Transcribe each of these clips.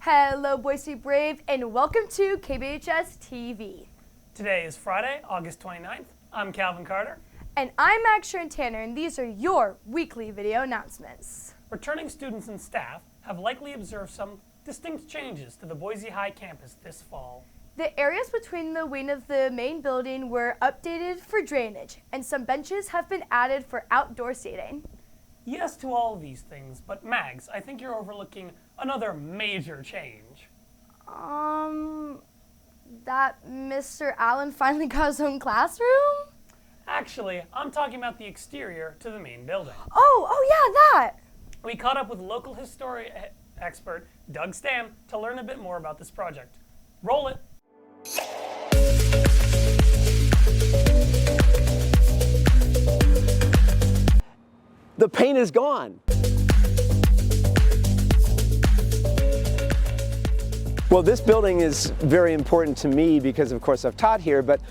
Hello, Boise Brave, and welcome to KBHS TV. Today is Friday, August 29th. I'm Calvin Carter. And I'm Max Tanner, and these are your weekly video announcements. Returning students and staff have likely observed some distinct changes to the Boise High campus this fall. The areas between the wing of the main building were updated for drainage, and some benches have been added for outdoor seating. Yes to all of these things, but Mags, I think you're overlooking another major change. That Mr. Allen finally got his own classroom? Actually, I'm talking about the exterior to the main building. Oh yeah, that! We caught up with local history expert Doug Stam to learn a bit more about this project. Roll it! The paint is gone. Well, this building is very important to me because, of course, I've taught here, but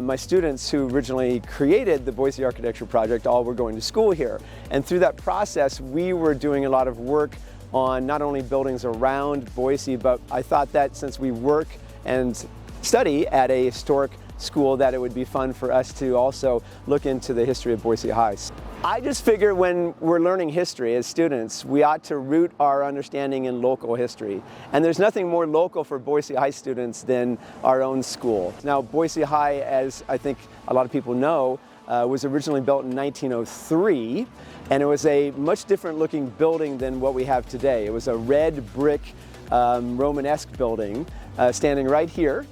my students who originally created the Boise Architecture Project all were going to school here. And through that process, we were doing a lot of work on not only buildings around Boise, but I thought that since we work and study at a historic school, that it would be fun for us to also look into the history of Boise High. I just figure when we're learning history as students, we ought to root our understanding in local history. And there's nothing more local for Boise High students than our own school. Now, Boise High, as I think a lot of people know, was originally built in 1903, and it was a much different looking building than what we have today. It was a red brick Romanesque building standing right here.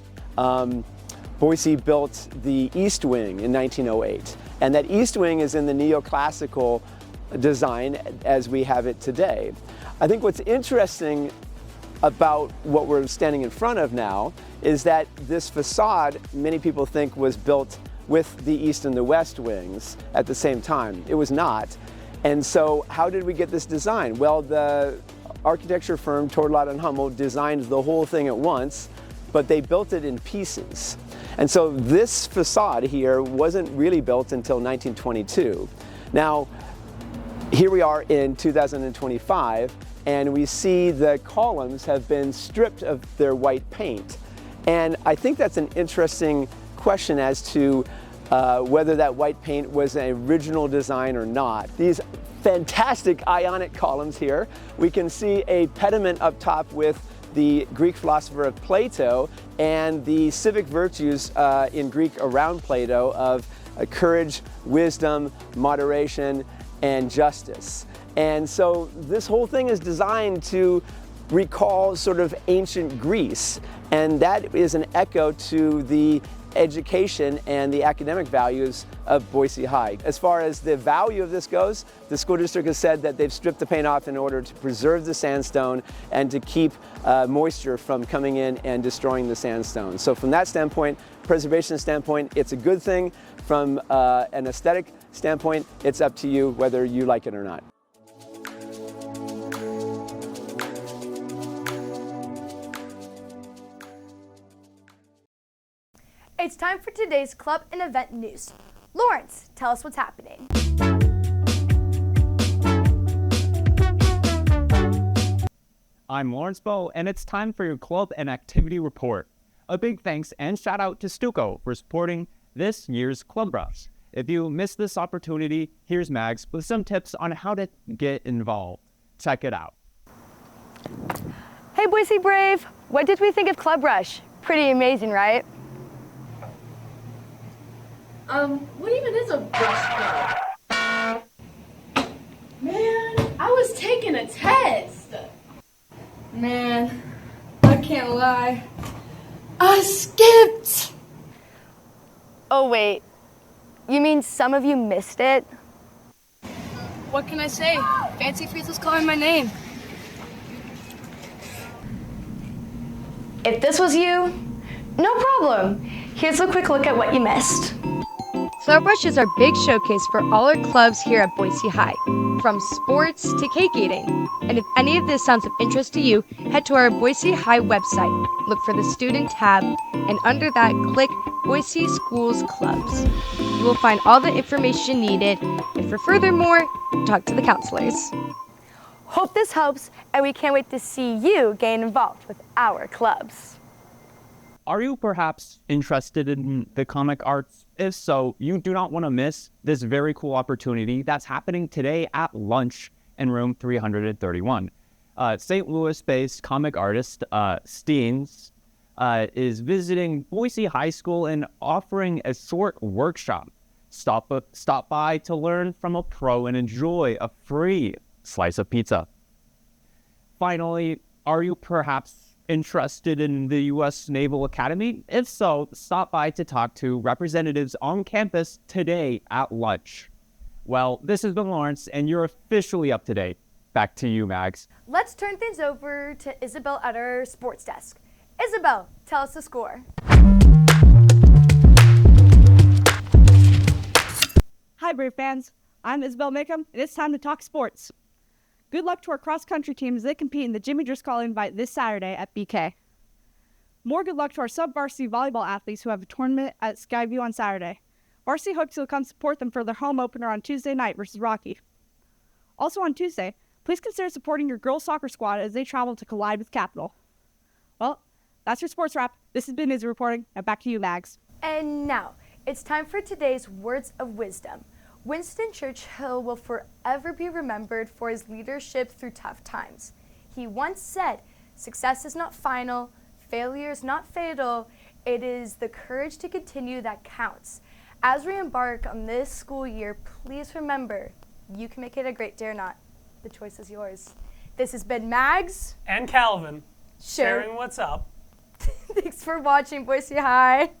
Boise built the East Wing in 1908, and that East Wing is in the neoclassical design as we have it today. I think what's interesting about what we're standing in front of now is that this facade, many people think, was built with the East and the West wings at the same time. It was not. And so how did we get this design? Well, the architecture firm Tortolott and Hummel designed the whole thing at once, but they built it in pieces. And so this facade here wasn't really built until 1922. Now, here we are in 2025, and we see the columns have been stripped of their white paint. And I think that's an interesting question as to whether that white paint was an original design or not. These fantastic Ionic columns here, we can see a pediment up top with the Greek philosopher of Plato and the civic virtues in Greek around Plato of courage, wisdom, moderation, and justice. And so this whole thing is designed to recall sort of ancient Greece, and that is an echo to the education and the academic values of Boise High. As far as the value of this goes, the school district has said that they've stripped the paint off in order to preserve the sandstone and to keep moisture from coming in and destroying the sandstone. So from that standpoint, preservation standpoint, it's a good thing. From an aesthetic standpoint, it's up to you whether you like it or not. It's time for today's club and event news. Lawrence, tell us what's happening. I'm Lawrence Bowe, and it's time for your club and activity report. A big thanks and shout out to Stuco for supporting this year's Club Rush. If you missed this opportunity, here's Mags with some tips on how to get involved. Check it out. Hey Boise Brave, what did we think of Club Rush? Pretty amazing, right? What even is a brush club? Man, I was taking a test. Man, I can't lie. I skipped. Oh wait, you mean some of you missed it? What can I say? Fancy Freeze was calling my name. If this was you, no problem. Here's a quick look at what you missed. Club Rush is our big showcase for all our clubs here at Boise High, from sports to cake eating. And if any of this sounds of interest to you, head to our Boise High website, look for the student tab, and under that, click Boise Schools Clubs. You will find all the information needed, and for furthermore, talk to the counselors. Hope this helps, and we can't wait to see you get involved with our clubs. Are you perhaps interested in the comic arts? If so, you do not want to miss this very cool opportunity that's happening today at lunch in room 331. St. Louis-based comic artist Steens is visiting Boise High School and offering a short workshop. Stop by to learn from a pro and enjoy a free slice of pizza. Finally, are you perhaps interested in the U.S. Naval Academy? If so, stop by to talk to representatives on campus today at lunch. Well, this has been Lawrence, and you're officially up to date. Back to you, Mags. Let's turn things over to Isabel at our sports desk. Isabel, tell us the score. Hi, Brave fans. I'm Isabel Macom, and it's time to talk sports. Good luck to our cross-country team as they compete in the Jimmy Driscoll Invite this Saturday at BK. More good luck to our sub-varsity volleyball athletes who have a tournament at Skyview on Saturday. Varsity hopes you'll come support them for their home opener on Tuesday night versus Rocky. Also on Tuesday, please consider supporting your girls soccer squad as they travel to collide with Capital. Well, that's your sports wrap. This has been Izzy reporting. Now back to you, Mags. And now, it's time for today's words of wisdom. Winston Churchill will forever be remembered for his leadership through tough times. He once said, "Success is not final, failure is not fatal, it is the courage to continue that counts." As we embark on this school year, please remember, you can make it a great day or not. The choice is yours. This has been Mags And Calvin, sharing what's up. Thanks for watching, Boise High.